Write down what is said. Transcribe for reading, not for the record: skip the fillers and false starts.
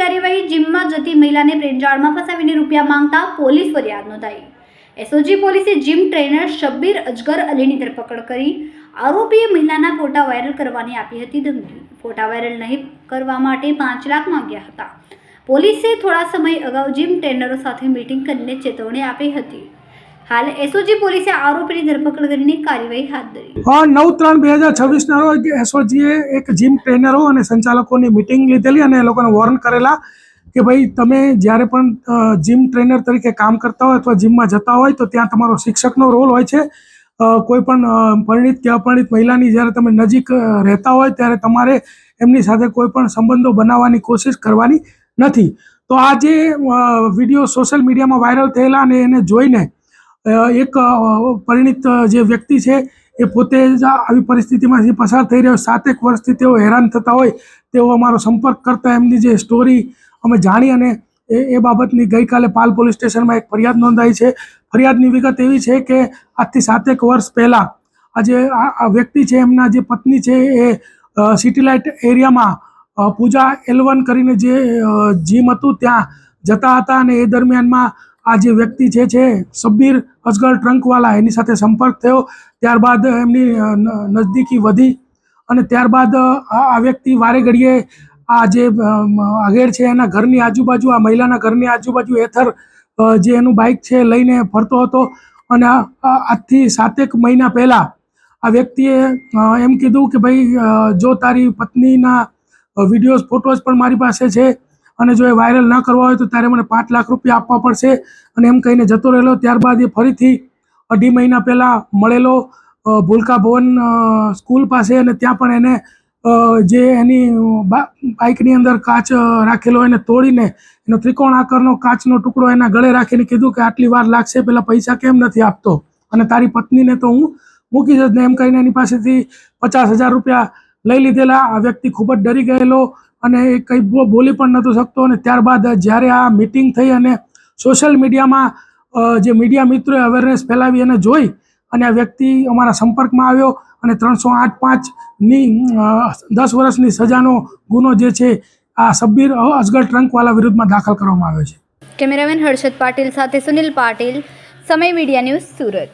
કાર્યવાહી। જીમમાં જતી મહિલાને પ્રેમજાળમાં ફસાવીને રૂપિયા માંગતા પોલીસ ફરિયાદ નોંધાઈ। એસઓજી પોલીસે જીમ ટ્રેનર શબ્બીર અજગર અલીની ધરપકડ કરી। આરોપીએ મહિલાના ફોટા વાયરલ કરવાની આપી હતી ધમકી। ફોટા વાયરલ નહીં કરવા માટે 5 લાખ માંગ્યા હતા। પોલીસે થોડા સમય અગાઉ જીમ ટ્રેનરો સાથે મીટિંગ કરીને ચેતવણી આપી હતી। હાલ એસઓજી પોલીસે આરોપીની ધરપકડ કરીને કાર્યવાહી હાથ ધરી। 9/3/2026 ના રોજ એસઓજીએ એક જીમ ટ્રેનરો અને સંચાલકોની મીટિંગ લીધેલી અને એ લોકોને વોર્ન કરેલા કે ભાઈ તમે જ્યારે પણ જીમ ટ્રેનર તરીકે કામ કરતા હોય અથવા જીમમાં જતા હોય તો ત્યાં તમારો શિક્ષકનો રોલ હોય છે। કોઈ પણ પરિણીત કે અપરિણીત મહિલાની જ્યારે તમે નજીક રહેતા હોય ત્યારે તમારે એમની સાથે કોઈ પણ સંબંધો બનાવવાની કોશિશ કરવાની નથી। તો આ જે વિડીયો સોશિયલ મીડિયામાં વાયરલ થયેલા અને એને જોઈને એક પરિણીત જે વ્યક્તિ છે એ પોતે જ આવી પરિસ્થિતિમાંથી પસાર થઈ રહ્યો, 7 એક વર્ષથી તેઓ હેરાન થતા હોય તેઓ અમારો સંપર્ક કરતા એમની જે સ્ટોરી અમે જાણી અને એ બાબતની ગઈકાલે પાલ પોલીસ સ્ટેશનમાં એક ફરિયાદ નોંધાઈ છે। ફરિયાદની વિગત એવી છે કે આજથી 7 એક વર્ષ પહેલાં આ વ્યક્તિ છે એમના જે પત્ની છે એ સિટી લાઇટ એરિયામાં પૂજા L1 કરીને જે જીમ હતું ત્યાં જતા હતા અને એ દરમિયાનમાં આ જે વ્યક્તિ છે શબ્બીર અજગર ટ્રંકવાલા એની સાથે સંપર્ક થયો। ત્યારબાદ એમની નજદીકી વધી અને ત્યારબાદ આ વ્યક્તિ વારે ઘડીએ આ જે આગેર છે એના ઘરની આજુબાજુ, આ મહિલાના ઘરની આજુબાજુ એથર જે એનું બાઇક છે લઈને ફરતો હતો અને આજથી 7 એક મહિના પહેલાં આ વ્યક્તિએ એમ કીધું કે ભાઈ જો તારી પત્નીના વિડીયોઝ ફોટોઝ પણ મારી પાસે છે અને જો એ વાયરલ ન કરવા હોય તો તારે મને 5 લાખ રૂપિયા આપવા પડશે અને એમ કહીને જતો રહેલો। ત્યારબાદ એ ફરીથી 2.5 મહિના પહેલાં મળેલો ભૂલકા ભવન સ્કૂલ પાસે અને ત્યાં પણ એને જે એની બાઇકની અંદર કાચ રાખેલો એને તોડીને એનો ત્રિકોણ આકારનો કાચનો ટુકડો એના ગળે રાખીને કીધું કે આટલી વાર લાગશે, પેલા પૈસા કેમ નથી આપતો અને તારી પત્નીને તો હું મૂકી જ ને એમ કહીને એની પાસેથી 50,000 રૂપિયા લઈ લીધેલા। આ વ્યક્તિ ખૂબ જ ડરી ગયેલો અને એ કંઈ બોલી પણ નહોતો શકતો અને ત્યારબાદ જ્યારે આ મિટિંગ થઈ અને સોશિયલ મીડિયામાં જે મીડિયા મિત્રોએ અવેરનેસ ફેલાવી અને જોઈ અને આ વ્યક્તિ અમારા સંપર્કમાં આવ્યો અને 308(5)ની 10 વર્ષની સજાનો ગુનો જે છે આ શબ્બીર અજગર ટ્રંકવાલા વિરુદ્ધમાં દાખલ કરવામાં આવ્યો છે। કેમેરામેન હર્ષદ પાટીલ સાથે સુનિલ પાટીલ, સમય મીડિયા ન્યૂઝ, સુરત।